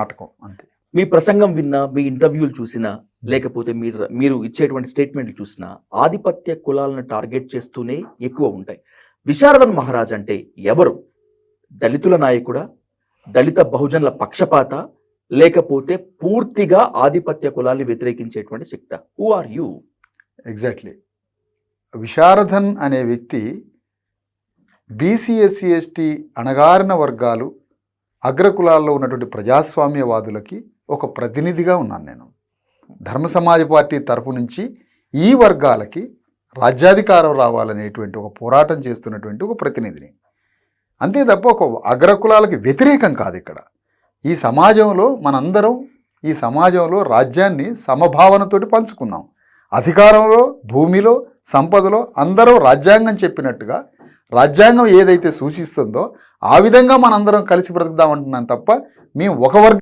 నాటకం అంతే. మీ ప్రసంగం విన్నా, మీ ఇంటర్వ్యూలు చూసినా, లేకపోతే మీరు ఇచ్చేటువంటి స్టేట్మెంట్లు చూసినా ఆధిపత్య కులాలను టార్గెట్ చేస్తూనే ఎక్కువ ఉంటాయి. విశారదన్ మహారాజ్ అంటే ఎవరు? దళితుల నాయకుడా, దళిత బహుజనుల పక్షపాత, లేకపోతే పూర్తిగా ఆధిపత్య కులాల్ని వ్యతిరేకించేటువంటి శక్తి? Who are you? Exactly. Visharadan అనే వ్యక్తి బీసీ ఎస్సీ ఎస్టీ అణగారిన వర్గాలు, అగ్రకులాల్లో ఉన్నటువంటి ప్రజాస్వామ్యవాదులకి ఒక ప్రతినిధిగా ఉన్నాను నేను. ధర్మ సమాజ్ పార్టీ తరపు నుంచి ఈ వర్గాలకి రాజ్యాధికారం రావాలనేటువంటి ఒక పోరాటం చేస్తున్నటువంటి ఒక ప్రతినిధిని. అంతే తప్ప ఒక అగ్రకులాలకి వ్యతిరేకం కాదు. ఇక్కడ ఈ సమాజంలో మనందరం ఈ సమాజంలో రాజ్యాన్ని సమభావనతోటి పంచుకున్నాం. అధికారంలో, భూమిలో, సంపదలో అందరూ రాజ్యాంగం చెప్పినట్టుగా, రాజ్యాంగం ఏదైతే సూచిస్తుందో ఆ విధంగా మనందరం కలిసి బ్రతుకుదామంటున్నాం తప్ప మేము ఒక వర్గం